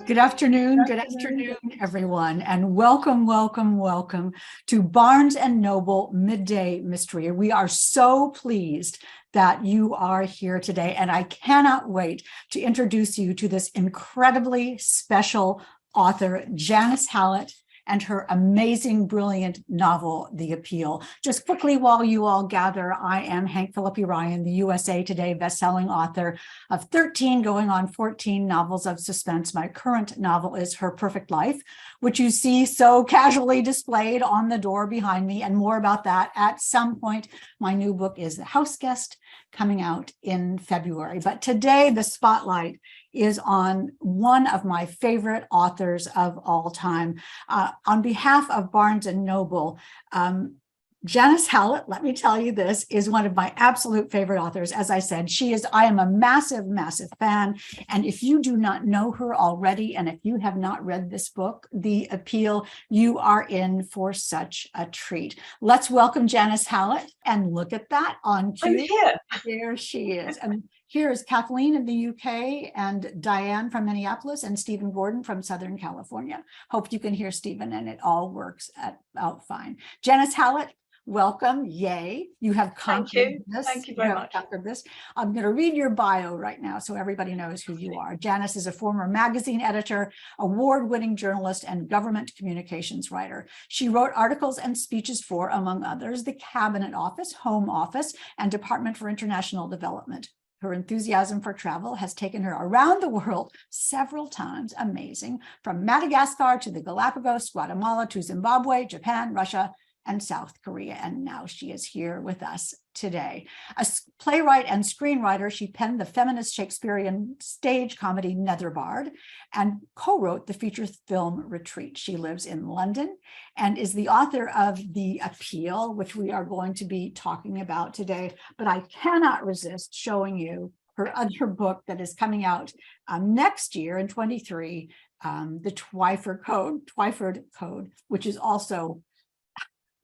Good afternoon, everyone, and welcome, welcome, welcome to Barnes & Noble Midday Mystery. We are so pleased that you are here today, and I cannot wait to introduce you to this incredibly special author, Janice Hallett, and her amazing, brilliant novel, The Appeal. Just quickly, while you all gather, I am Hank Phillippi Ryan, the USA Today bestselling author of 13 going on 14 novels of suspense. My current novel is Her Perfect Life, which you see so casually displayed on the door behind me, and more about that at some point. My new book is The House Guest, coming out in February. But today, the spotlight is on one of my favorite authors of all time. On behalf of Barnes & Noble, Janice Hallett, let me tell you this, is one of my absolute favorite authors. As I said, I am a massive, massive fan. And if you do not know her already, and if you have not read this book, The Appeal, you are in for such a treat. Let's welcome Janice Hallett, and look at that on cue. I'm here. There she is. And here's Kathleen in the UK, and Diane from Minneapolis, and Stephen Gordon from Southern California. Hope you can hear Stephen and it all works out fine. Janice Hallett, welcome. Yay. You have conquered this. Thank you very much. This. I'm going to read your bio right now so everybody knows who you are. Janice is a former magazine editor, award-winning journalist, and government communications writer. She wrote articles and speeches for, among others, the Cabinet Office, Home Office, and Department for International Development. Her enthusiasm for travel has taken her around the world several times. Amazing. From Madagascar to the Galapagos, Guatemala to Zimbabwe, Japan, Russia, and South Korea. And now she is here with us today. A playwright and screenwriter, she penned the feminist Shakespearean stage comedy Netherbard and co-wrote the feature film Retreat. She lives in London and is the author of The Appeal, which we are going to be talking about today. But I cannot resist showing you her other book that is coming out next year in 23, the Twyford Code, which is also,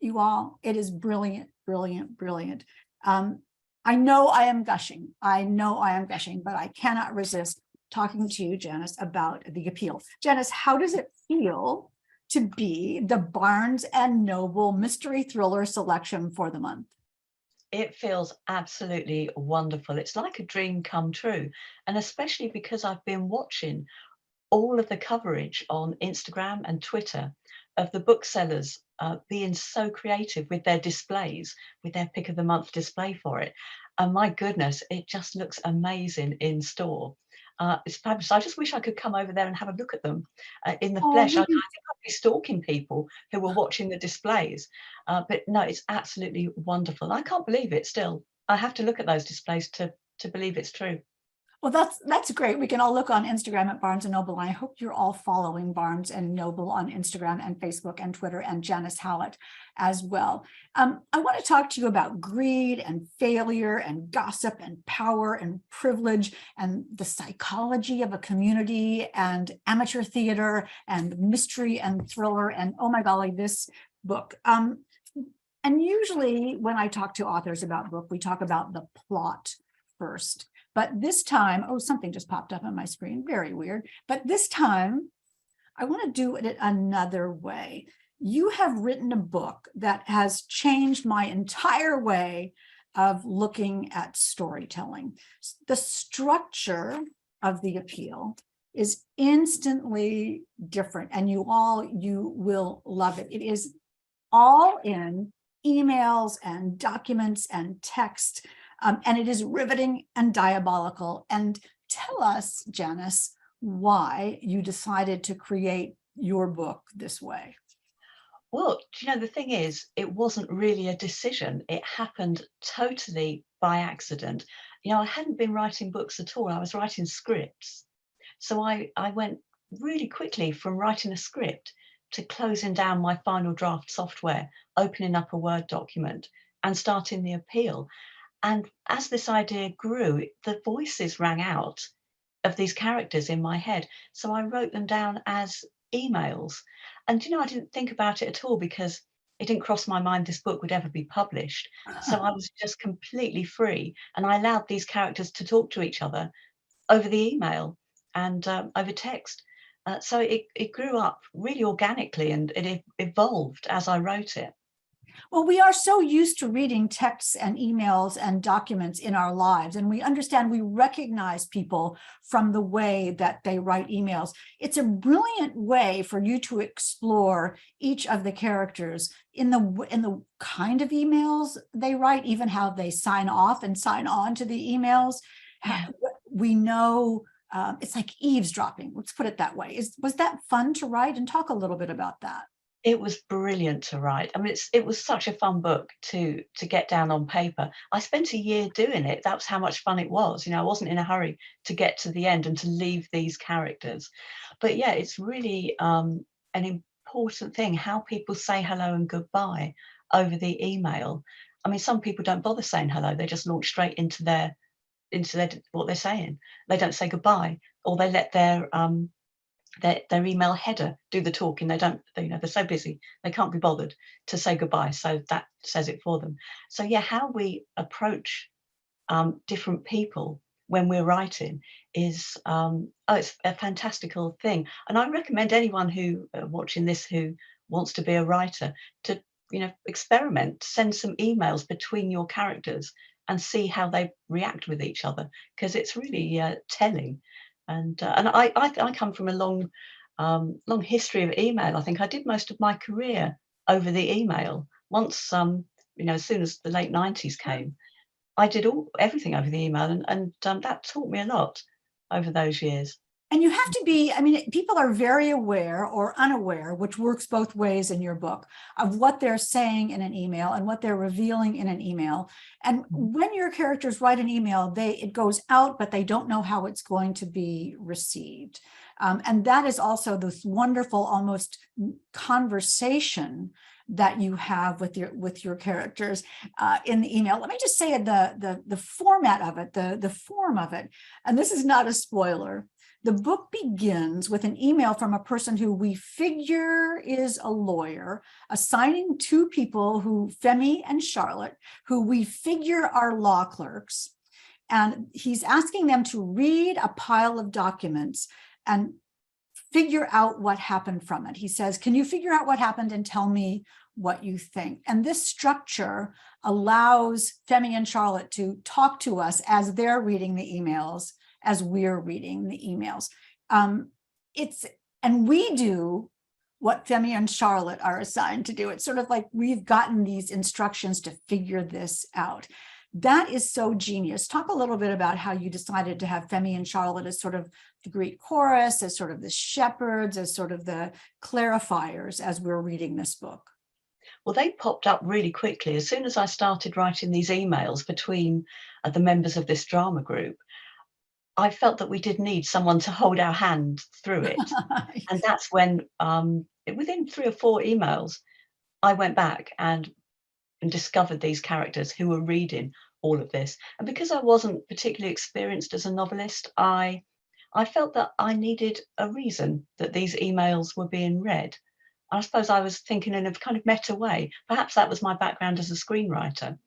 you all, it is brilliant, brilliant, brilliant. I know I am gushing, but I cannot resist talking to you, Janice, about The Appeal. Janice, how does it feel to be the Barnes & Noble mystery thriller selection for the month? It feels absolutely wonderful. It's like a dream come true. And especially because I've been watching all of the coverage on Instagram and Twitter of the booksellers being so creative with their displays, with their pick of the month display for it. And my goodness, it just looks amazing in store. It's fabulous. I just wish I could come over there and have a look at them in the flesh. I think I'd be stalking people who were watching the displays. But no, it's absolutely wonderful. I can't believe it still. I have to look at those displays to believe it's true. Well, that's great. We can all look on Instagram at Barnes & Noble. And I hope you're all following Barnes & Noble on Instagram and Facebook and Twitter, and Janice Hallett as well. I want to talk to you about greed and failure and gossip and power and privilege and the psychology of a community and amateur theater and mystery and thriller. And oh my golly, this book. And usually when I talk to authors about book, we talk about the plot first. But this time, oh, something just popped up on my screen. Very weird. But this time, I want to do it another way. You have written a book that has changed my entire way of looking at storytelling. The structure of The Appeal is instantly different, and you will love it. It is all in emails and documents and text. And it is riveting and diabolical. And tell us, Janice, why you decided to create your book this way. Well, the thing is, it wasn't really a decision. It happened totally by accident. I hadn't been writing books at all. I was writing scripts. So I went really quickly from writing a script to closing down my final draft software, opening up a Word document and starting The Appeal. And as this idea grew, the voices rang out of these characters in my head. So I wrote them down as emails. And, I didn't think about it at all because it didn't cross my mind this book would ever be published. So I was just completely free. And I allowed these characters to talk to each other over the email and over text. So it grew up really organically, and it evolved as I wrote it. Well, we are so used to reading texts and emails and documents in our lives, and we understand, we recognize people from the way that they write emails. It's a brilliant way for you to explore each of the characters in the kind of emails they write, even how they sign off and sign on to the emails. Yeah. We know it's like eavesdropping. Let's put it that way. Was that fun to write? And talk a little bit about that. It was brilliant to write. I mean, it was such a fun book to get down on paper. I spent a year doing it. That was how much fun it was. You know, I wasn't in a hurry to get to the end and to leave these characters. But yeah, it's really an important thing how people say hello and goodbye over the email. I mean, some people don't bother saying hello. They just launch straight into their what they're saying. They don't say goodbye, or they let their email header do the talking. They don't, you know, they're so busy, they can't be bothered to say goodbye. So that says it for them. So yeah, how we approach different people when we're writing is, it's a fantastical thing. And I recommend anyone who watching this who wants to be a writer to, you know, experiment, send some emails between your characters and see how they react with each other, because it's really telling. And I come from a long history of email. I think I did most of my career over the email. Once, you know, as soon as the late 90s came, I did everything over the email, and that taught me a lot over those years. And you have to be, I mean, people are very aware or unaware, which works both ways in your book, of what they're saying in an email and what they're revealing in an email. And when your characters write an email, it goes out, but they don't know how it's going to be received. And that is also this wonderful, almost conversation that you have with your characters in the email. Let me just say the format of it, the form of it, and this is not a spoiler. The book begins with an email from a person who we figure is a lawyer, assigning two people, Femi and Charlotte, who we figure are law clerks. And he's asking them to read a pile of documents and figure out what happened from it. He says, can you figure out what happened and tell me what you think? And this structure allows Femi and Charlotte to talk to us as they're reading the emails, as we're reading the emails. And we do what Femi and Charlotte are assigned to do. It's sort of like we've gotten these instructions to figure this out. That is so genius. Talk a little bit about how you decided to have Femi and Charlotte as sort of the Greek chorus, as sort of the shepherds, as sort of the clarifiers as we're reading this book. Well, they popped up really quickly. As soon as I started writing these emails between the members of this drama group, I felt that we did need someone to hold our hand through it. And that's when, within 3 or 4 emails, I went back and discovered these characters who were reading all of this. And because I wasn't particularly experienced as a novelist, I felt that I needed a reason that these emails were being read. I suppose I was thinking in a kind of meta way. Perhaps that was my background as a screenwriter,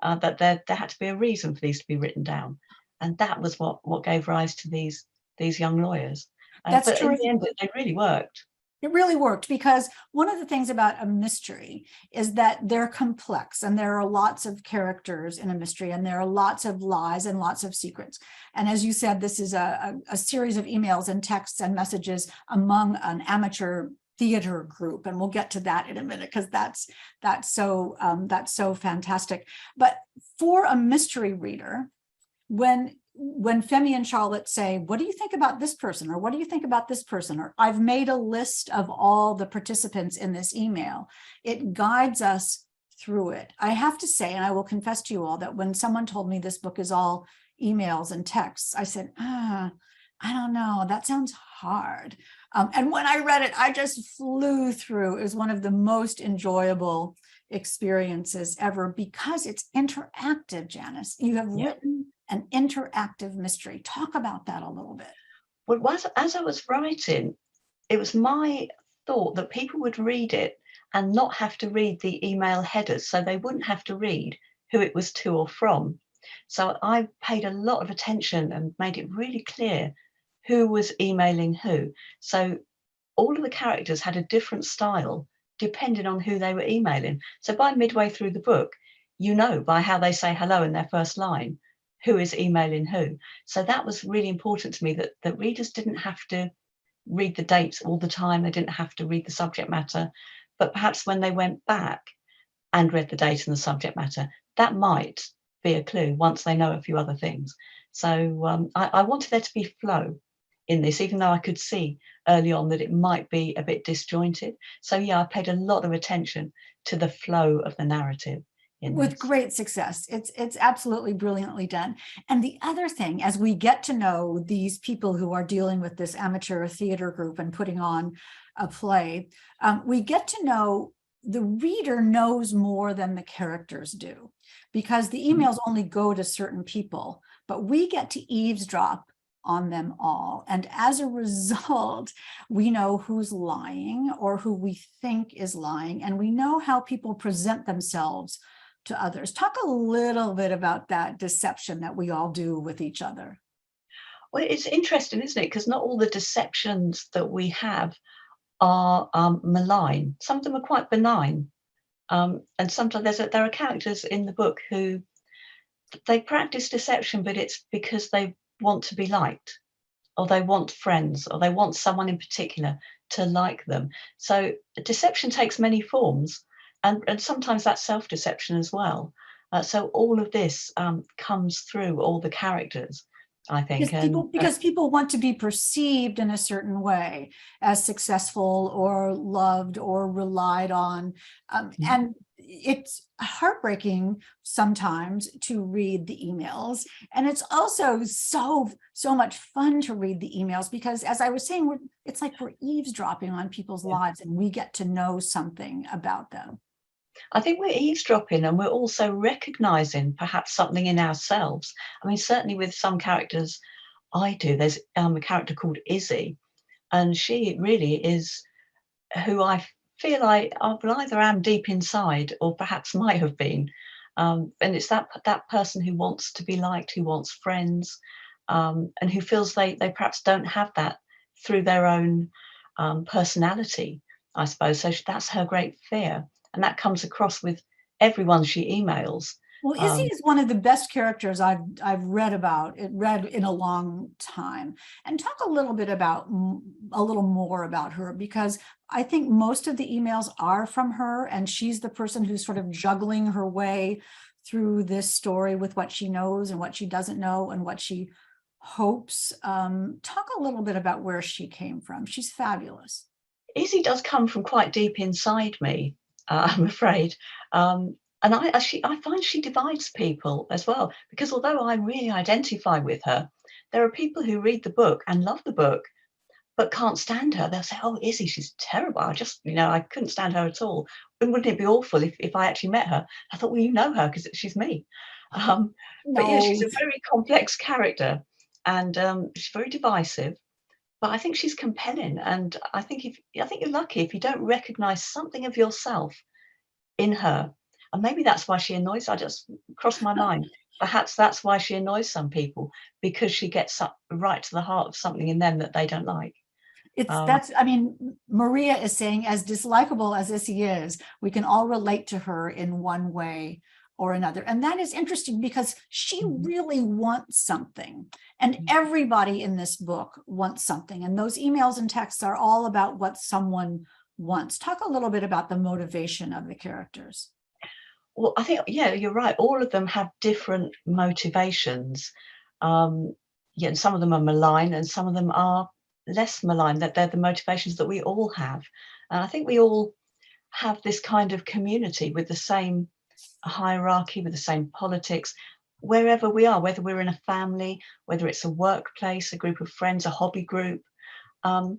that there had to be a reason for these to be written down. And that was what gave rise to these young lawyers. That's But true. in the end, they really worked. It really worked, because one of the things about a mystery is that they're complex, and there are lots of characters in a mystery, and there are lots of lies and lots of secrets. And as you said, this is a series of emails and texts and messages among an amateur theater group, and we'll get to that in a minute, because that's so fantastic. But for a mystery reader, when Femi and Charlotte say, what do you think about this person? Or what do you think about this person? Or I've made a list of all the participants in this email, it guides us through it. I have to say, and I will confess to you all, that when someone told me this book is all emails and texts, I said, I don't know, that sounds hard. And when I read it, I just flew through. It was one of the most enjoyable experiences ever, because it's interactive, Janice. You have written an interactive mystery. Talk about that a little bit. Well, as I was writing, it was my thought that people would read it and not have to read the email headers, so they wouldn't have to read who it was to or from. So I paid a lot of attention and made it really clear who was emailing who. So all of the characters had a different style depending on who they were emailing. So by midway through the book, you know by how they say hello in their first line, who is emailing who. So that was really important to me, that readers didn't have to read the dates all the time. They didn't have to read the subject matter. But perhaps when they went back and read the date and the subject matter, that might be a clue once they know a few other things. So I wanted there to be flow in this, even though I could see early on that it might be a bit disjointed. So yeah, I paid a lot of attention to the flow of the narrative in With this. great success. It's absolutely brilliantly done. And the other thing, as we get to know these people who are dealing with this amateur theater group and putting on a play, we get to know the reader knows more than the characters do, because the emails only go to certain people, but we get to eavesdrop on them all. And as a result, we know who's lying or who we think is lying, and we know how people present themselves to others. Talk a little bit about that deception that we all do with each other. Well, it's interesting, isn't it? Because not all the deceptions that we have are malign. Some of them are quite benign. And sometimes there are characters in the book who they practice deception, but it's because they want to be liked, or they want friends, or they want someone in particular to like them. So deception takes many forms, and sometimes that's self-deception as well. So all of this comes through all the characters, I think. Because people want to be perceived in a certain way as successful or loved or relied on. And it's heartbreaking sometimes to read the emails. And it's also so much fun to read the emails, because as I was saying, it's like we're eavesdropping on people's lives and we get to know something about them. I think we're eavesdropping, and we're also recognizing perhaps something in ourselves. I mean, certainly with some characters I do. There's a character called Izzy, and she really is who I feel I either am deep inside or perhaps might have been. And it's that person who wants to be liked, who wants friends, and who feels they perhaps don't have that through their own personality, I suppose. So that's her great fear. And that comes across with everyone she emails. Well, Izzy is one of the best characters I've read in a long time. And talk a little bit about a little more about her, because I think most of the emails are from her, and she's the person who's sort of juggling her way through this story with what she knows and what she doesn't know and what she hopes. Talk a little bit about where she came from. She's fabulous. Izzy does come from quite deep inside me, I'm afraid. And I find she divides people as well, because although I really identify with her, there are people who read the book and love the book, but can't stand her. They'll say, "Oh, Izzy, she's terrible. I couldn't stand her at all. And wouldn't it be awful if I actually met her?" I thought, well, you know her because she's me. But yeah, she's No, a very complex character, and she's very divisive. But I think she's compelling, and I think you're lucky if you don't recognise something of yourself in her. And maybe that's why she annoys. I just crossed my mind. Perhaps that's why she annoys some people, because she gets up right to the heart of something in them that they don't like. Um, I mean, Maria is saying, as dislikable as Izzy is, we can all relate to her in one way or another. And that is interesting, because she really wants something. And everybody in this book wants something. And those emails and texts are all about what someone wants. Talk a little bit about the motivation of the characters. well, I think, yeah, you're right. All of them have different motivations. Um, yeah, and some of them are malign, and some of them are less malign. That they're the motivations that we all have. And I think we all have this kind of community with the same hierarchy, with the same politics, wherever we are, whether we're in a family, whether it's a workplace, a group of friends, a hobby group, um,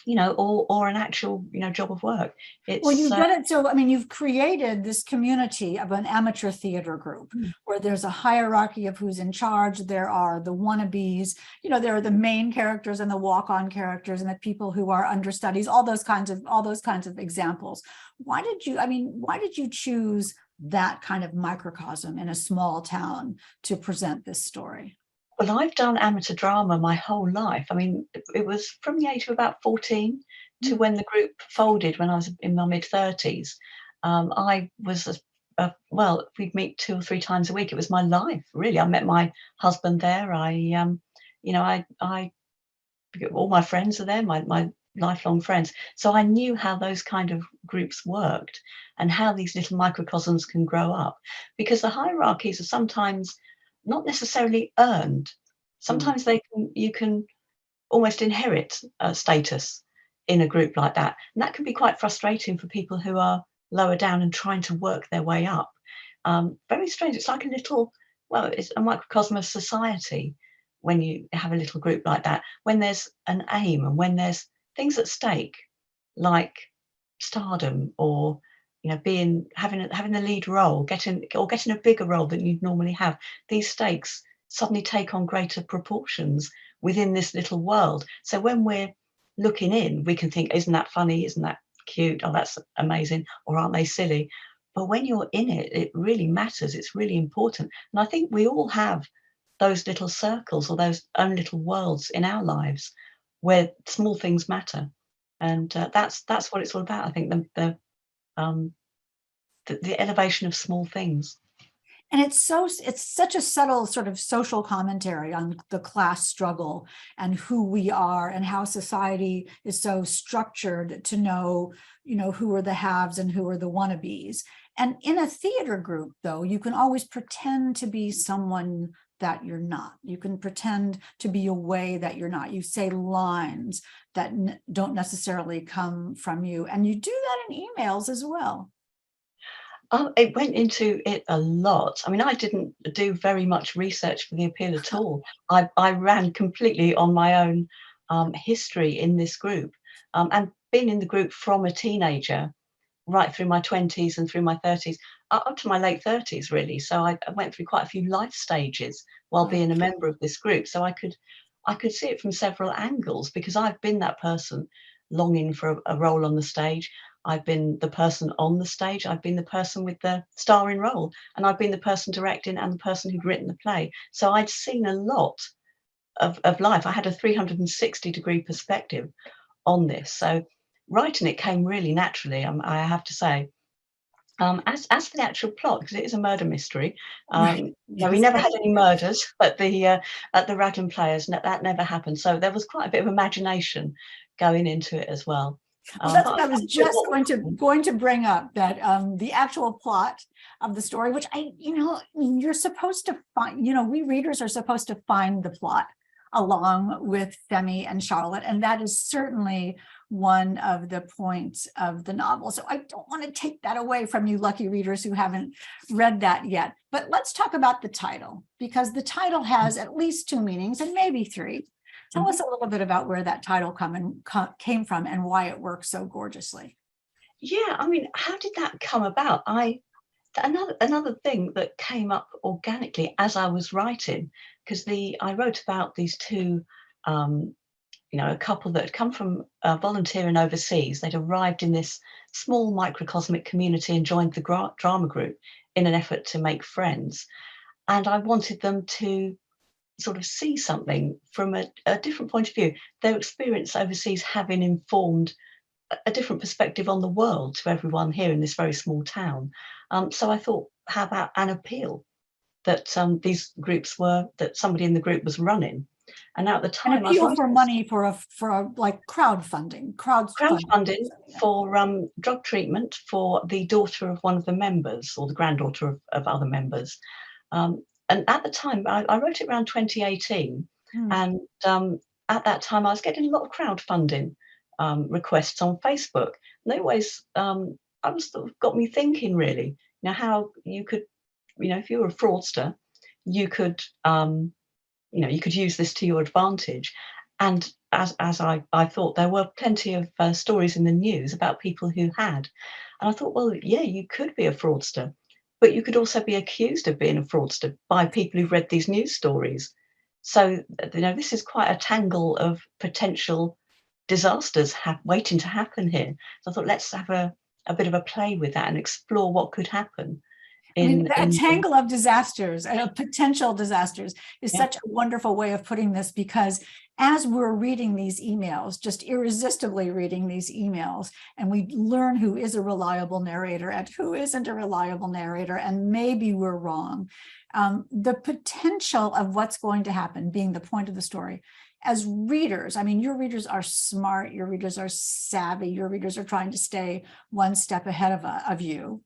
or an actual, job of work. Well, It's you've done it. So, I mean, you've created this community of an amateur theater group where there's a hierarchy of who's in charge. There are the wannabes, there are the main characters and the walk-on characters and the people who are understudies, all those kinds of examples. Why did you choose that kind of microcosm in a small town to present this story? well, I've done amateur drama my whole life. I mean, it was from the age of about 14 to when the group folded when I was in my mid-30s. I was well, we'd meet 2 or 3 times a week. It was my life, really. I met my husband there. I all my friends are there, my lifelong friends. So I knew how those kind of groups worked and how these little microcosms can grow up, because the hierarchies are sometimes not necessarily earned. Sometimes you can almost inherit status in a group like that, and that can be quite frustrating for people who are lower down and trying to work their way up. Very strange. It's like a little, well, it's a microcosm of society when you have a little group like that, when there's an aim and when there's things at stake, like stardom, or having the lead role, getting a bigger role than you'd normally have. These stakes suddenly take on greater proportions within this little world. So when we're looking in, we can think, isn't that funny? Isn't that cute? Oh, that's amazing. Or aren't they silly? But when you're in it, it really matters. It's really important. And I think we all have those little circles or those own little worlds in our lives where small things matter. And that's what it's all about. I think um, the elevation of small things. And it's such a subtle sort of social commentary on the class struggle and who we are and how society is so structured to know, who are the haves and who are the wannabes. And in a theater group, though, you can always pretend to be someone that you're not. You can pretend to be a way that you're not. You say lines that don't necessarily come from you. And you do that in emails as well. It went into it a lot. I mean, I didn't do very much research for the appeal at all. I ran completely on my own history in this group, and been in the group from a teenager right through my 20s and through my 30s, up to my late 30s, really. So I went through quite a few life stages while being a member of this group. So I could see it from several angles, because I've been that person longing for a role on the stage. I've been the person on the stage. I've been the person with the starring role, and I've been the person directing and the person who'd written the play. So I'd seen a lot of life. I had a 360-degree perspective on this. So writing it came really naturally, I have to say. As for the actual plot, because it is a murder mystery, Right. we Yes. never had any murders at the Raglan Players. That never happened. So there was quite a bit of imagination going into it as well. Well, that's But what I was just going to bring up, that the actual plot of the story, which you're supposed to find, we readers are supposed to find the plot along with Femi and Charlotte. And that is certainly one of the points of the novel. So I don't want to take that away from you lucky readers who haven't read that yet. But let's talk about the title, because the title has at least 2 meanings and maybe 3. Tell us a little bit about where that title came from and why it works so gorgeously. Yeah, I mean, how did that come about? Another thing that came up organically as I was writing, because I wrote about these two, a couple that had come from volunteering overseas. They'd arrived in this small microcosmic community and joined the drama group in an effort to make friends. And I wanted them to sort of see something from a different point of view. Their experience overseas having informed a different perspective on the world to everyone here in this very small town. So I thought, how about an appeal that these groups that somebody in the group was running? And now at the An time, I was appeal for writing money for a like crowdfunding. crowdfunding for drug treatment for the daughter of one of the members, or the granddaughter of other members. And at the time, I wrote it around 2018, and at that time, I was getting a lot of crowdfunding requests on Facebook. And they always, I was sort of got me thinking, really, how you could, if you were a fraudster, you could, you could use this to your advantage. And as I thought, there were plenty of stories in the news about people who had. And I thought, well, yeah, you could be a fraudster, but you could also be accused of being a fraudster by people who've read these news stories. So, this is quite a tangle of potential disasters waiting to happen here. So I thought, let's have a bit of a play with that and explore what could happen. I mean, a in tangle of disasters, potential disasters is yeah. such a wonderful way of putting this, because as we're reading these emails, just irresistibly reading these emails, and we learn who is a reliable narrator and who isn't a reliable narrator, and maybe we're wrong. The potential of what's going to happen being the point of the story. As readers, I mean, your readers are smart, your readers are savvy, your readers are trying to stay one step ahead of you.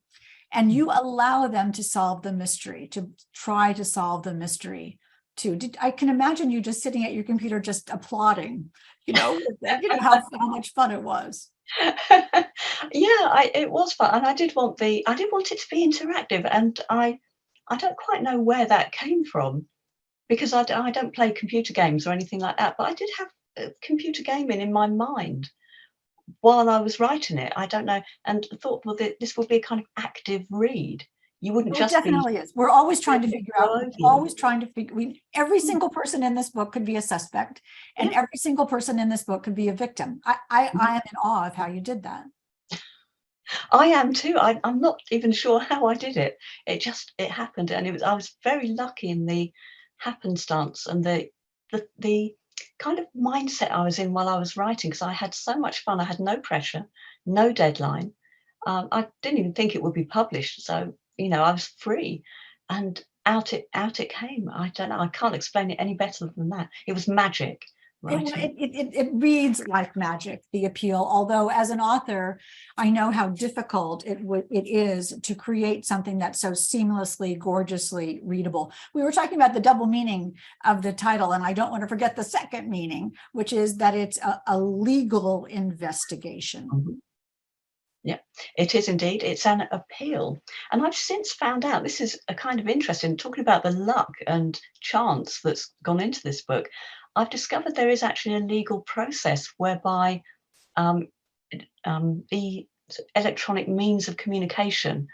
And you allow them to solve the mystery, to try to solve the mystery too. I can imagine you just sitting at your computer, just applauding, how much fun it was. It was fun, and I did want it to be interactive, and I don't quite know where that came from, because I don't play computer games or anything like that, but I did have computer gaming in my mind while I was writing it. I don't know, and thought, well, this would be a kind of active read. You wouldn't Oh, it just be definitely is. We're always trying to reading it figure out, slowly. every Mm, single person in this book could be a suspect, and yeah, every single person in this book could be a victim. mhm. I am in awe of how you did that. I am too. I'm not even sure how I did it. It happened, and I was very lucky in the happenstance and the kind of mindset I was in while I was writing, because I had so much fun. I had no pressure, no deadline. I didn't even think it would be published, so I was free, and out it came. I don't know. I can't explain it any better than that. It was magic writing it. It reads like magic, the appeal. Although as an author, I know how difficult it is to create something that's so seamlessly, gorgeously readable. We were talking about the double meaning of the title, and I don't want to forget the second meaning, which is that it's a legal investigation. Mhm. Yeah, it is indeed. It's an appeal. And I've since found out, this is a kind of interesting, talking about the luck and chance that's gone into this book. I've discovered there is actually a legal process whereby um, the electronic means of communication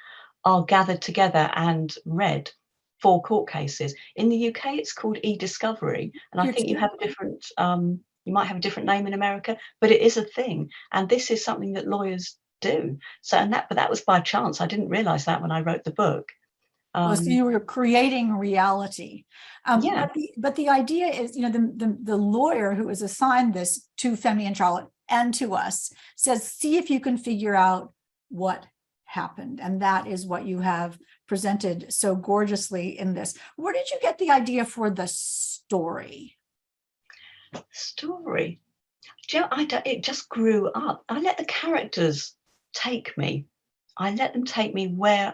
are gathered together and read for court cases. In the UK, it's called e-discovery, and I Here think you too. have a different, you might have a different name in America, but it is a thing, and this is something that lawyers do. So, but that was by chance. I didn't realise that when I wrote the book. Well, so Um, you were creating reality. yeah, But the idea is, the lawyer who is assigned this to Femi and Charlotte and to us says, see if you can figure out what happened. And that is what you have presented so gorgeously in this. Where did you get the idea for the story? story. Do you know, it just grew up. I let the characters take me. I let them take me where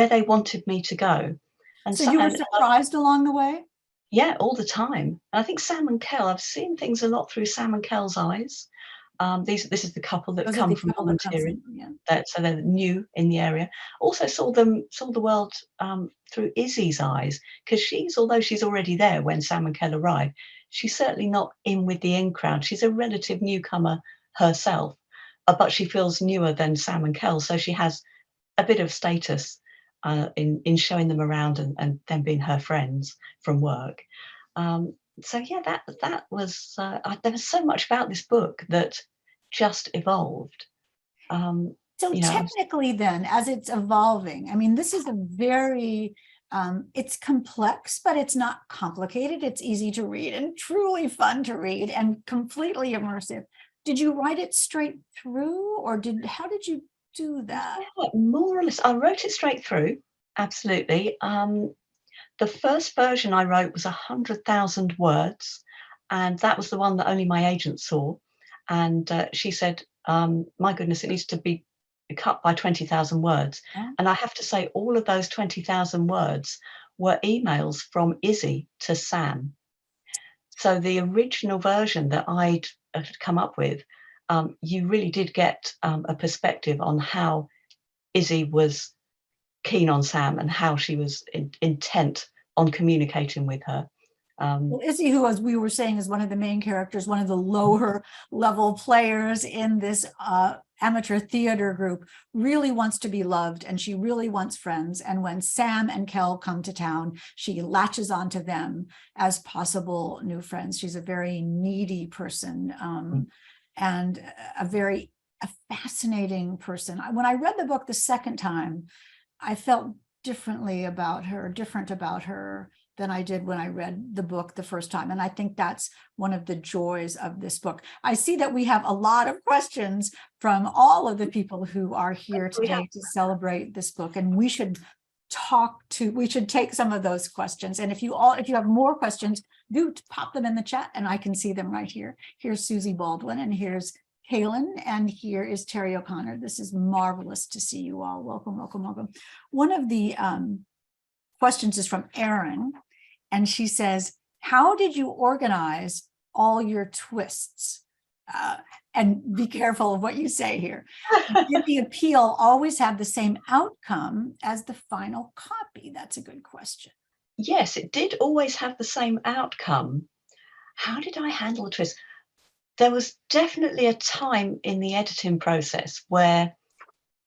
they wanted me to go. And So so you were and surprised along the way? yeah, all the time. And I think Sam and Kel, I've seen things a lot through Sam and Kel's eyes. This is the couple that Those are the come from couple that comes volunteering. in. Yeah. So they're new in the area. Also saw the world through Izzy's eyes, because although she's already there when Sam and Kel arrive, she's certainly not in with the in crowd. She's a relative newcomer herself, but she feels newer than Sam and Kel, so she has a bit of status in showing them around and them being her friends from work. So yeah, that was there was so much about this book that just evolved. Um, So you know, I was, technically then, as it's evolving, I mean, this is a very, it's complex, but it's not complicated. It's easy to read and truly fun to read and completely immersive. Did you write it straight through, or how did you do that? yeah, more or less, I wrote it straight through. Absolutely. The first version I wrote was 100,000 words, and that was the one that only my agent saw. And she said, "My goodness, it needs to be cut by 20,000 words." Oh, And I have to say, all of those 20,000 words were emails from Izzy to Sam. So the original version that I'd come up with, you really did get a perspective on how Izzy was keen on Sam and how she was intent on communicating with her. Um, well, Izzy, who, as we were saying, is one of the main characters, one of the lower level players in this amateur theater group, really wants to be loved, and she really wants friends. And when Sam and Kel come to town, she latches onto them as possible new friends. She's a very needy person, and a fascinating person. When I read the book the second time, I felt different about her than I did when I read the book the first time. And I think that's one of the joys of this book. I see that we have a lot of questions from all of the people who are here today to celebrate this book. And we should take some of those questions. And if you have more questions, do pop them in the chat and I can see them right here. Here's Susie Baldwin and here's Kaylin, and here is Terry O'Connor. This is marvelous to see you all. Welcome, welcome, welcome. One of the questions is from Erin, and she says, how did you organize all your twists? And be careful of what you say here. Did the appeal always have the same outcome as the final copy? That's a good question. Yes, it did always have the same outcome. How did I handle the twist? There was definitely a time in the editing process where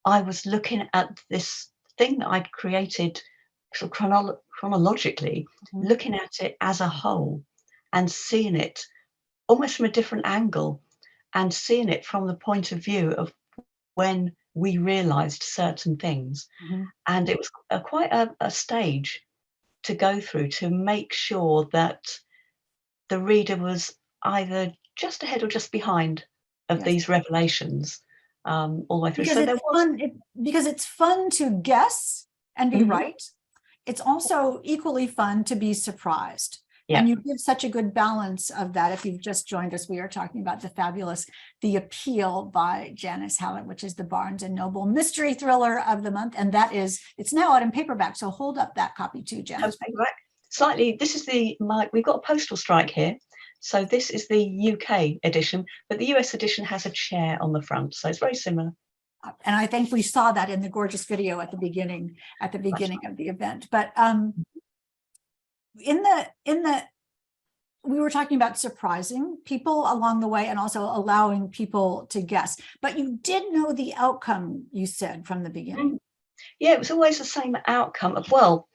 I was looking at this thing that I'd created sort of chronologically, looking at it as a whole and seeing it almost from a different angle and seeing it from the point of view of when we realized certain things. And it was quite a stage to go through to make sure that the reader was either just ahead or just behind of these revelations all the way through. Because because it's fun to guess and be right. It's also equally fun to be surprised. Yeah. And you give such a good balance of that. If you've just joined us, we are talking about The Appeal by Janice Hallett, which is the Barnes and Noble mystery thriller of the month. And it's now out in paperback. So hold up that copy too, Janice. Paperback. Slightly, this is we've got a postal strike here. So this is the UK edition, but the US edition has a chair on the front. So it's very similar. And I think we saw that in the gorgeous video at the beginning of the event. But we were talking about surprising people along the way and also allowing people to guess. But you did know the outcome, you said, from the beginning. Yeah, it was always the same outcome. Well,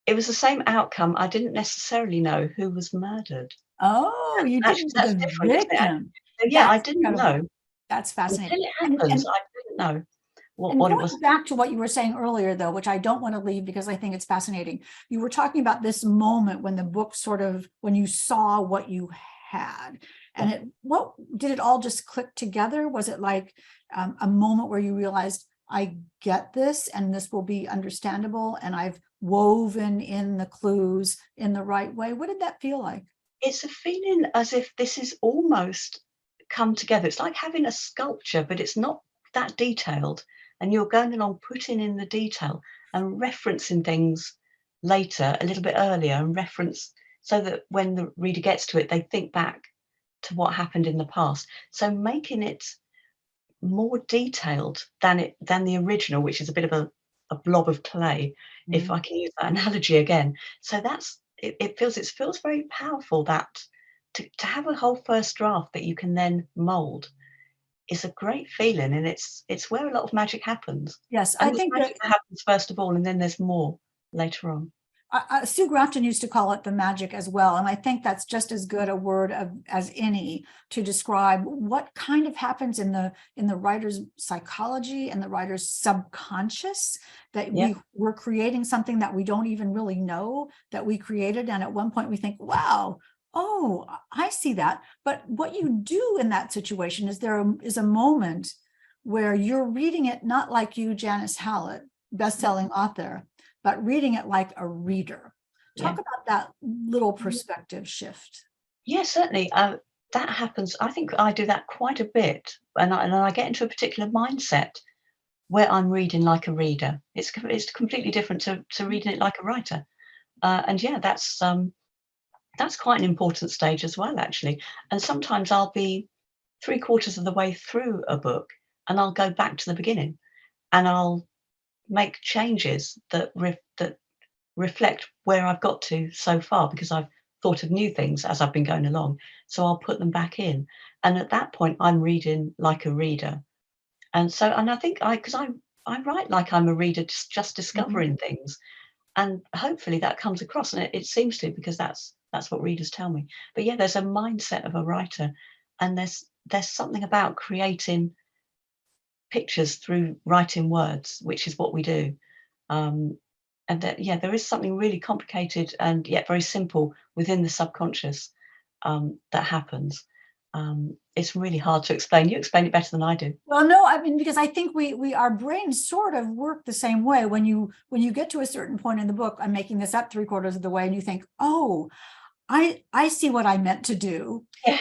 it was the same outcome. I didn't necessarily know who was murdered. Oh, you didn't know the victim. Yeah, I didn't know. That's fascinating. Until it happens, I didn't know what it was. Back to what you were saying earlier, though, which I don't want to leave because I think it's fascinating. You were talking about this moment when the book when you saw what you had. And what did it all just click together? Was it like a moment where you realized, I get this and this will be understandable and I've woven in the clues in the right way? What did that feel like? It's a feeling as if this is almost come together. It's like having a sculpture, but it's not that detailed. And you're going along putting in the detail and referencing things later, a little bit earlier, and reference so that when the reader gets to it, they think back to what happened in the past. So making it more detailed than the original, which is a bit of a blob of clay, if I can use that analogy again. So it feels very powerful that to have a whole first draft that you can then mold is a great feeling, and it's where a lot of magic happens. Yes, and I think that happens first of all, and then there's more later on. Sue Grafton used to call it the magic as well, and I think that's just as good a word as any to describe what kind of happens in the writer's psychology and the writer's subconscious, that we're creating something that we don't even really know that we created, and at one point we think, wow, oh, I see that. But what you do in that situation is there is a moment where you're reading it not like you, Janice Hallett, best-selling author, but reading it like a reader. Talk about that little perspective shift. Yeah, certainly. That happens. I think I do that quite a bit. And I get into a particular mindset where I'm reading like a reader. It's completely different to reading it like a writer. And yeah, that's quite an important stage as well, actually. And sometimes I'll be 3/4 of the way through a book and I'll go back to the beginning and I'll make changes that reflect where I've got to so far, because I've thought of new things as I've been going along. So I'll put them back in. And at that point, I'm reading like a reader. And I think because I write like I'm a reader, just discovering things. And hopefully that comes across, and it seems to, because that's what readers tell me. But yeah, there's a mindset of a writer, and there's something about creating pictures through writing words, which is what we do. and that, yeah, there is something really complicated and yet very simple within the subconscious that happens. It's really hard to explain. You explain it better than I do. Well, no, I mean, because I think we our brains sort of work the same way. When you get to a certain point in the book, I'm making this up 3/4 of the way, and you think, oh, I see what I meant to do. Yeah,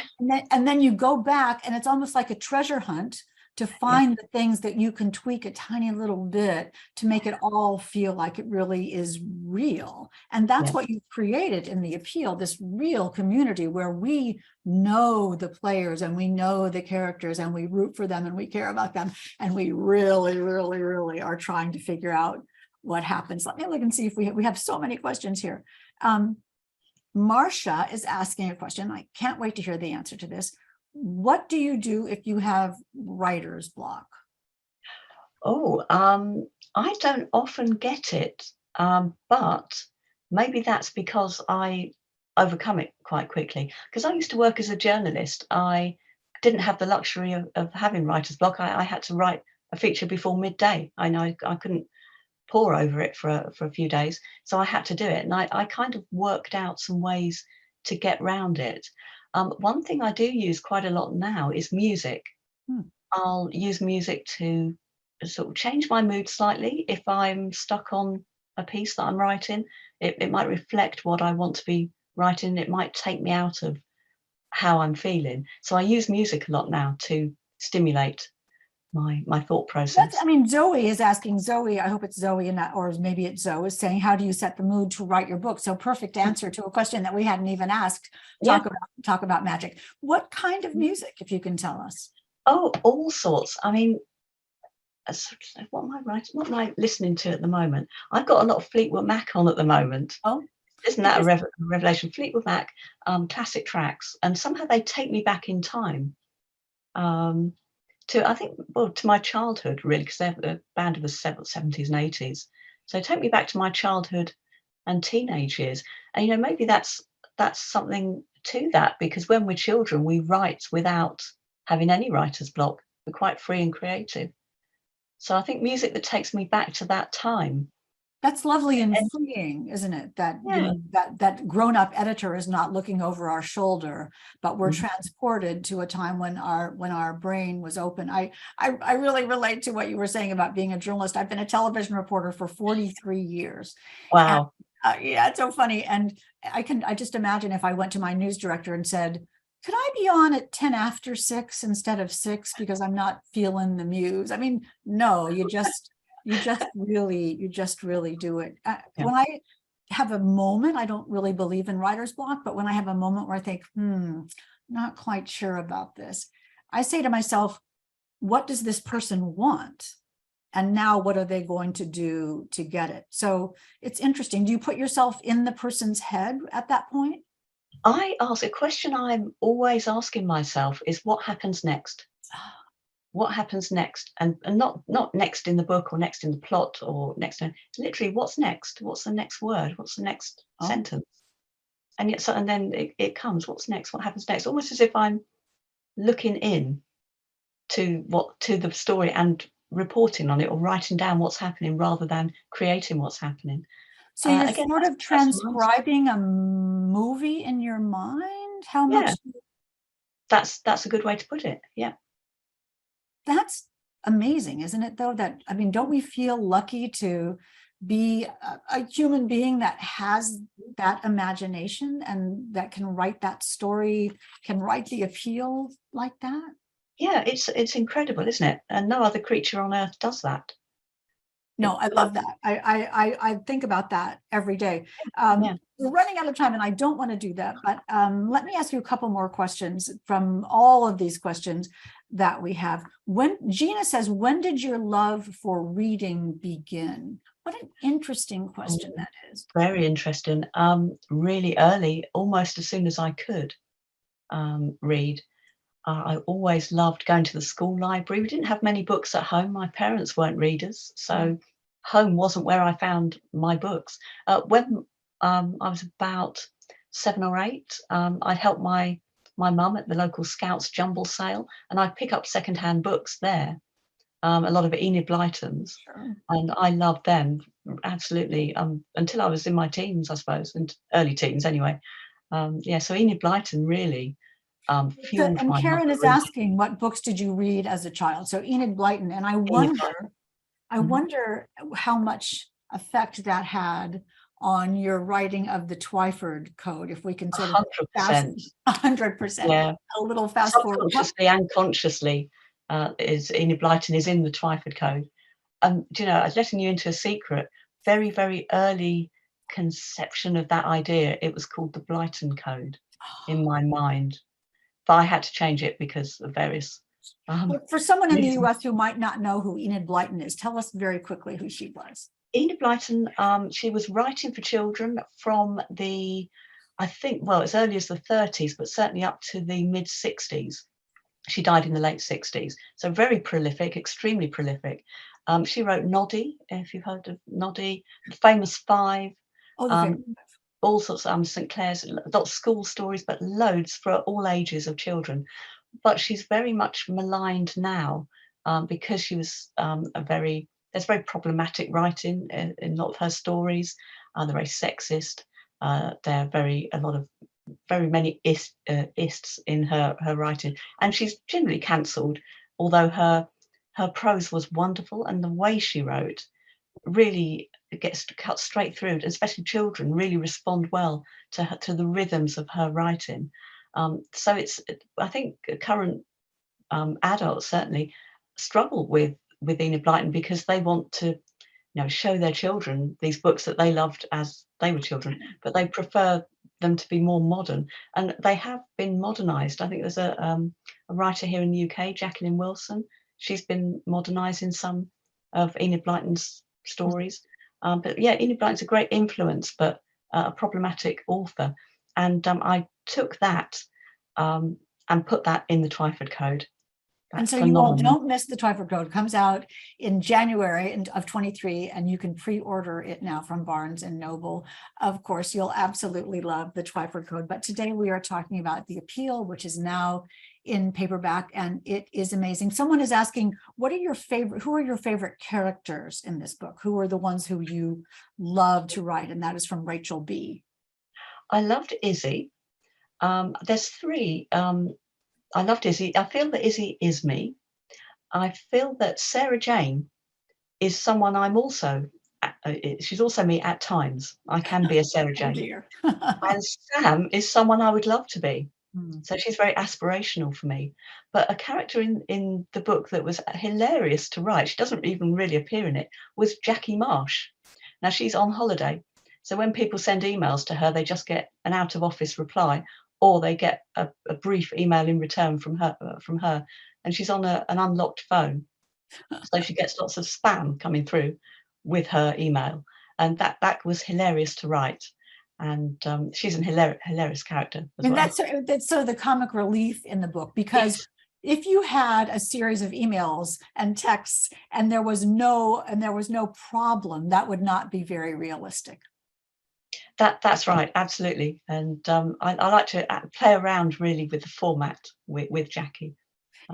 And then you go back, and it's almost like a treasure hunt to yeah, find the things that you can tweak a tiny little bit to make it all feel like it really is real. And that's yeah, what you've created in the appeal, this real community where we know the players and we know the characters and we root for them and we care about them. And we really, really, really are trying to figure out what happens. Let me look and see if we have so many questions here. Marcia is asking a question. I can't wait to hear the answer to this. What do you do if you have writer's block? Oh, I don't often get it, but maybe that's because I overcome it quite quickly. Because I used to work as a journalist, I didn't have the luxury of having writer's block. I had to write a feature before midday. I know I couldn't pore over it for a few days, so I had to do it, and I kind of worked out some ways to get round it. One thing I do use quite a lot now is music. Hmm. I'll use music to sort of change my mood slightly. If I'm stuck on a piece that I'm writing, it might reflect what I want to be writing. It might take me out of how I'm feeling. So I use music a lot now to stimulate my thought That's, process. I mean, Zoe is asking, Zoe, I hope it's Zoe and not, or maybe it's Zoe, is saying, how do you set the mood to write your book? So perfect answer to a question that we hadn't even asked. Yeah. Talk about magic. What kind of music, if you can tell us? Oh, all sorts. I mean, what am I writing? What am I listening to at the moment? I've got a lot of Fleetwood Mac on at the moment. Oh, Isn't that a because revelation? Fleetwood Mac, classic tracks, and somehow they take me back in time. Um, to I think, well, to my childhood really, because they're a band of the 70s and 80s. So take me back to my childhood and teenage years. And, maybe that's something to that, because when we're children, we write without having any writer's block. We're quite free and creative. So I think music that takes me back to that time. that's lovely and And freeing, isn't it? That, yeah. that grown-up editor is not looking over our shoulder, but we're Mhm. transported to a time when our brain was open. I really relate to what you were saying about being a journalist. I've been a television reporter for 43 years. And Wow. yeah, it's so funny. And I just imagine if I went to my news director and said, could I be on at 10 after 6 instead of 6 because I'm not feeling the muse? I mean, no, you just really do it. Yeah. When I have a moment, I don't really believe in writer's block, but when I have a moment where I think, not quite sure about this, I say to myself, what does this person want? And now what are they going to do to get it? So it's interesting. Do you put yourself in the person's head at that point? I ask a question I'm always asking myself is what happens next? What happens next? And not next in the book or next in the plot or next in, literally what's next? What's the next word? What's the next Oh, sentence? And yet, and then it comes, what's next? What happens next? Almost as if I'm looking in to the story and reporting on it or writing down what's happening rather than creating what's happening. so you're Again, sort of that's a mindset. transcribing a movie in your mind? How Yeah, much? that's a good way to put it. Yeah. That's amazing, isn't it, though? That, I mean, don't we feel lucky to be a human being that has that imagination and that can write that story, can write the appeal like that? Yeah, it's incredible, isn't it? And no other creature on earth does that. No, It I love that. I think about that every day. Yeah. We're running out of time and I don't want to do that, but let me ask you a couple more questions from all of these questions that we have. When Gina says, when did your love for reading begin? What an interesting question Oh, that is. very interesting. Really early, almost as soon as I could read. I always loved going to the school library. We didn't have many books at home. My parents weren't readers, so home wasn't where I found my books. When I was about 7 or 8, I'd help my mum at the local Scouts jumble sale, and I'd pick up secondhand books there. a lot of Enid Blytons, Sure. and I loved them absolutely, until I was in my teens, I suppose, and early teens anyway. Yeah, so Enid Blyton really fueled And my love Karen of is reading. asking, what books did you read as a child? So Enid Blyton, and Enid Blyton. I Mhm. wonder how much effect that had on your writing of the Twyford Code, if we can sort of fast 100%. 100%, Yeah. a little fast forward. Subconsciously and consciously, is Enid Blyton is in the Twyford Code. Do you know, I was letting you into a secret. Very, very early conception of that idea, it was called the Blyton Code in my mind, but I had to change it because of various But for someone in the reasons. US who might not know who Enid Blyton is, tell us very quickly who she was. Enid Blyton, she was writing for children from I think, well, as early as the 30s, but certainly up to the mid-60s. She died in the late 60s, so very prolific, extremely prolific. She wrote Noddy, if you've heard of Noddy, The Famous Five, Oh, the um, famous. all sorts of St Clair's, lots of school stories, but loads for all ages of children. But she's very much maligned now, because she was there's very problematic writing in a lot of her stories. They're very sexist. They're a lot of very many ists in her writing, and she's generally cancelled. Although her prose was wonderful, and the way she wrote really gets cut straight through. Especially children really respond well to the rhythms of her writing. So I think current adults certainly struggle with Enid Blyton because they want to, show their children these books that they loved as they were children, but they prefer them to be more modern, and they have been modernised. I think there's a writer here in the UK, Jacqueline Wilson. She's been modernising some of Enid Blyton's stories. But yeah, Enid Blyton's a great influence, but a problematic author. And I took that and put that in the Twyford Code. And That so you all phenomenon. don't miss the Twyford Code. It comes out in January of 23, and you can pre-order it now from Barnes and Noble. Of course, you'll absolutely love the Twyford Code. But today we are talking about The Appeal, which is now in paperback, and it is amazing. Someone is asking, who are your favorite characters in this book? Who are the ones who you love to write? And that is from Rachel B. I loved Izzy. There's three. I loved Izzy. I feel that Izzy is me. I feel that Sarah Jane is someone I'm also. She's also me at times. I can be a Sarah Oh Jane. dear. And Sam is someone I would love to be. Hmm. So she's very aspirational for me. But a character in the book that was hilarious to write, she doesn't even really appear in it, was Jackie Marsh. Now she's on holiday. So when people send emails to her, they just get an out of office reply, or they get a brief email in return from her. And she's on an unlocked phone. So she gets lots of spam coming through with her email. And that was hilarious to write. And she's an hilarious character as And well. that's sort of the comic relief in the book, because Yes. if you had a series of emails and texts and there was no problem, that would not be very realistic. That's right, absolutely. And I like to play around really with the format with Jackie.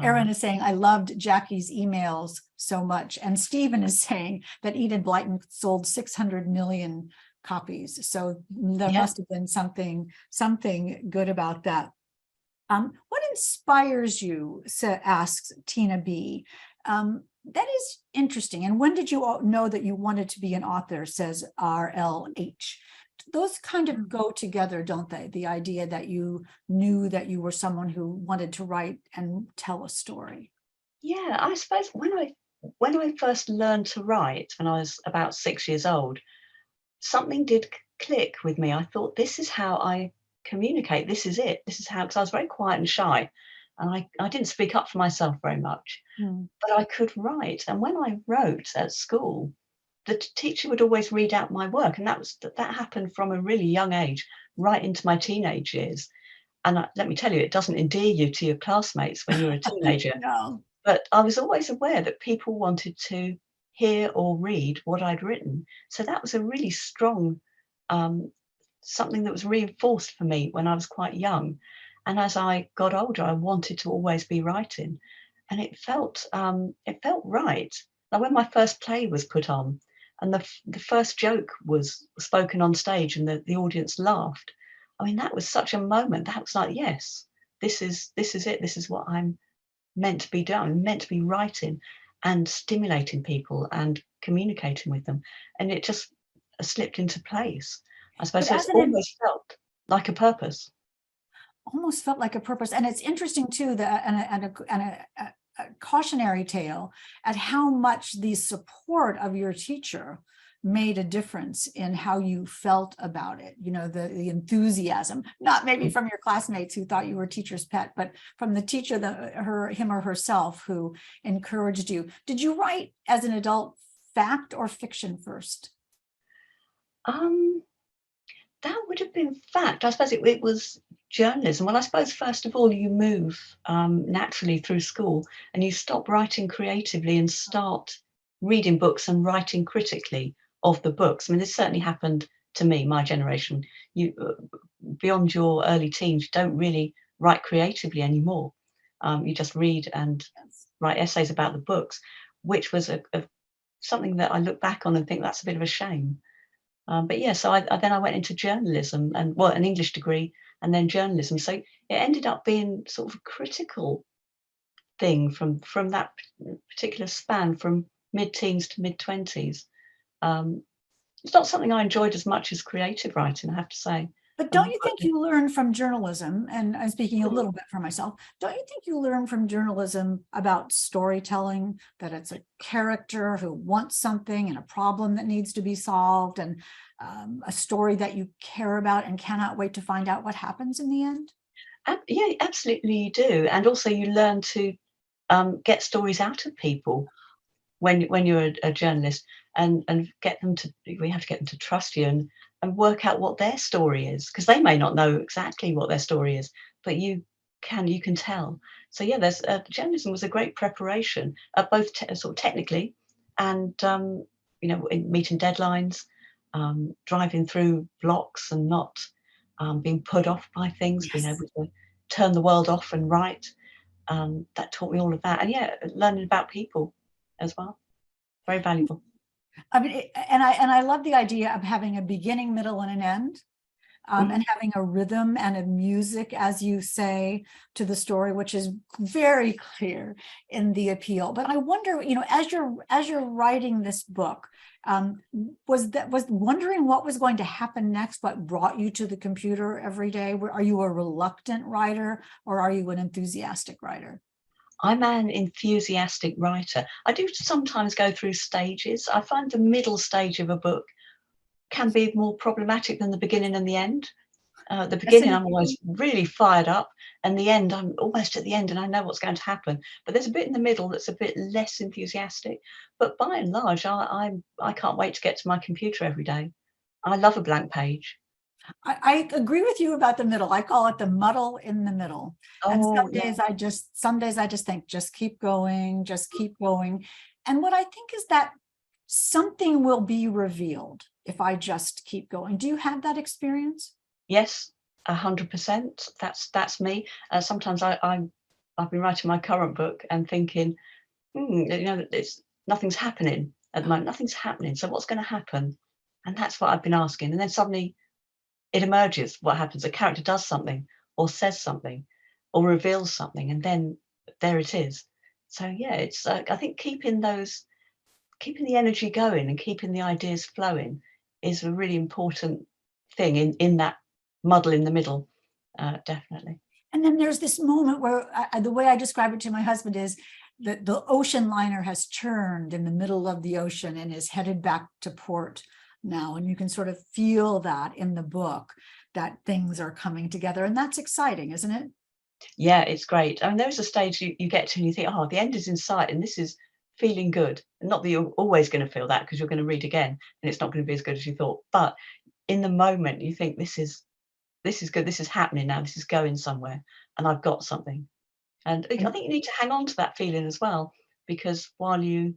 Erin is saying, I loved Jackie's emails so much. And Stephen is saying that Enid Blyton sold 600 million copies. So there Yeah. must have been something good about that. What inspires you? Asks Tina B. That is interesting. And when did you know that you wanted to be an author? Says RLH. Those kind of go together, don't they? The idea that you knew that you were someone who wanted to write and tell a story. Yeah, I suppose when I first learned to write when I was about 6 years old, something did click with me. I thought, this is how I communicate. This is it. This is how, because I was very quiet and shy, and I didn't speak up for myself very much, Hmm. but I could write. And when I wrote at school, the teacher would always read out my work, and that happened from a really young age, right into my teenage years. And let me tell you, it doesn't endear you to your classmates when you're a teenager. No. But I was always aware that people wanted to hear or read what I'd written. So that was a really strong um, something that was reinforced for me when I was quite young. And as I got older, I wanted to always be writing. and it felt right. Now, when my first play was put on, and the first joke was spoken on stage, and the audience laughed. I mean, that was such a moment. That was like, yes, this is it. This is what I'm meant to be doing. I'm meant to be writing and stimulating people and communicating with them, and it just slipped into place, I suppose. But So as it's an always felt like a purpose. almost felt like a purpose. And it's interesting too that a cautionary tale at how much the support of your teacher made a difference in how you felt about it. You know, the enthusiasm, not maybe from your classmates who thought you were teacher's pet, but from the teacher, him or herself, who encouraged you. Did you write as an adult fact or fiction first? Um, that would have been fact. I suppose it was journalism. Well, I suppose first of all you move naturally through school, and you stop writing creatively and start reading books and writing critically of the books. I mean, this certainly happened to me, my generation. You beyond your early teens, you don't really write creatively anymore. You just read and Yes. write essays about the books, which was something that I look back on and think that's a bit of a shame. But yeah, so then I went into journalism, and well, an English degree and then journalism. So it ended up being sort of a critical thing from that particular span from mid-teens to mid-20s. Um, it's not something I enjoyed as much as creative writing, I have to say. But don't Um, you but- think you learn from journalism, and I'm speaking a Mm. little bit for myself, don't you think you learn from journalism about storytelling, that it's a character who wants something and a problem that needs to be solved, and a story that you care about and cannot wait to find out what happens in the end? Yeah, absolutely you do. And also you learn to get stories out of people when you're a journalist, and get them to we have to get them to trust you, and work out what their story is, because they may not know exactly what their story is, but you can tell. So yeah, there's journalism was a great preparation, both sort of technically, and in meeting deadlines, driving through blocks and not being put off by things, being Yes. able to turn the world off and write. That taught me all of that, and yeah, learning about people as well. Very valuable. I mean, and I love the idea of having a beginning, middle, and an end. Mhm. And having a rhythm and a music, as you say, to the story, which is very clear in the appeal. But I wonder, as you're writing this book, was wondering what was going to happen next what brought you to the computer every day? Are you a reluctant writer, or are you an enthusiastic writer? I'm an enthusiastic writer. I do sometimes go through stages. I find the middle stage of a book can be more problematic than the beginning and the end. At the Yes, beginning, I'm indeed. always really fired up, and the end, I'm almost at the end, and I know what's going to happen. But there's a bit in the middle that's a bit less enthusiastic. But by and large, I can't wait to get to my computer every day. I love a blank page. I agree with you about the middle. I call it the muddle in the middle. And Oh yeah. some days I just think, just keep going, just keep going. And what I think is that something will be revealed if I just keep going. Do you have that experience? Yes, 100%. That's me. Sometimes I've been writing my current book and thinking, it's nothing's happening at the moment. Nothing's happening. So what's going to happen? And that's what I've been asking. And then suddenly it emerges. What happens? A character does something, or says something, or reveals something, and then there it is. So yeah, it's I think keeping the energy going and keeping the ideas flowing is a really important thing in that muddle in the middle, definitely. And then there's this moment where the way I describe it to my husband is that the ocean liner has turned in the middle of the ocean and is headed back to port now. And you can sort of feel that in the book, that things are coming together. And that's exciting, isn't it? Yeah, it's great. I mean, there's a stage you get to and you think, oh, the end is in sight and this is feeling good. And not that you're always going to feel that, because you're going to read again and it's not going to be as good as you thought. But in the moment, you think this is good. This is happening now. This is going somewhere, and I've got something. And I And think you need to hang on to that feeling as well, because while you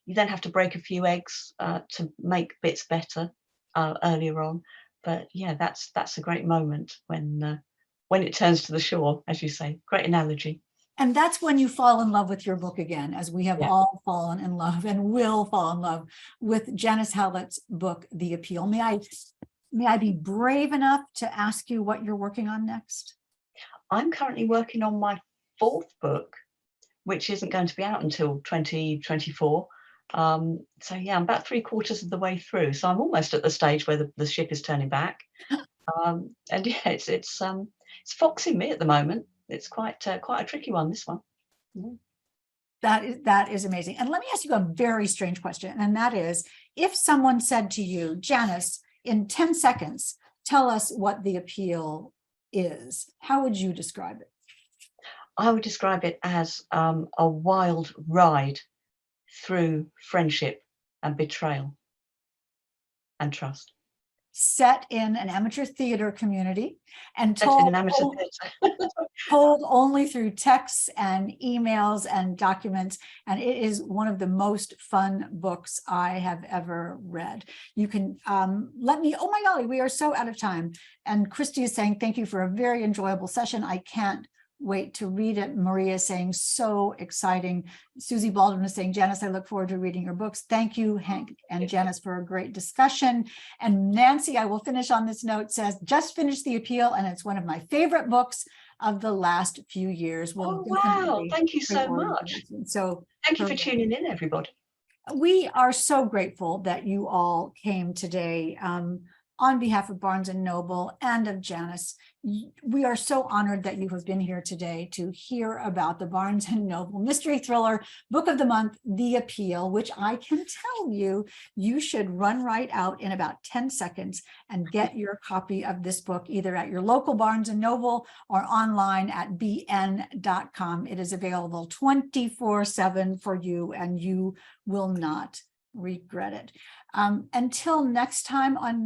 then have to break a few eggs to make bits better earlier on. But yeah, that's a great moment when it turns to the shore, as you say. Great analogy. And that's when you fall in love with your book again, as we have Yeah. all fallen in love and will fall in love with Janice Hallett's book, The Appeal. May I be brave enough to ask you what you're working on next? I'm currently working on my 4th book, which isn't going to be out until 2024. So yeah, I'm about 3/4 of the way through. So I'm almost at the stage where the ship is turning back. And yeah, it's foxing me at the moment. It's quite a tricky one, this one. Mm. That is amazing. And let me ask you a very strange question. And that is, if someone said to you, Janice, in 10 seconds, tell us what The Appeal is, how would you describe it? I would describe it as a wild ride through friendship and betrayal and trust. Set in an amateur theater community and Set in told an amateur theatre. told only through texts and emails and documents. And it is one of the most fun books I have ever read. You can let me, oh my golly, we are so out of time. And Christy is saying, thank you for a very enjoyable session. I can't wait to read it. Maria is saying, so exciting. Susie Baldwin is saying, Janice, I look forward to reading your books. Thank you, Hank and Janice, for a great discussion. And Nancy, I will finish on this note, says, just finished The Appeal, and it's one of my favorite books of the last few years. Oh, wow. Thank you so much. So Thank you for tuning in, everybody. we are so grateful that you all came today. On behalf of Barnes & Noble and of Janice, we are so honored that you have been here today to hear about the Barnes & Noble mystery thriller book of the month, The Appeal, which I can tell you, you should run right out in about 10 seconds and get your copy of this book either at your local Barnes & Noble or online at bn.com. It is available 24/7 for you, and you will not regret it. Until next time on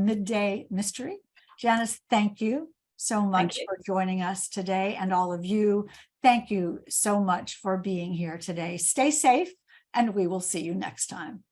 Midday Mystery, Janice, thank you so much for joining us today, and all of you, thank you so much for being here today. Stay safe, and we will see you next time.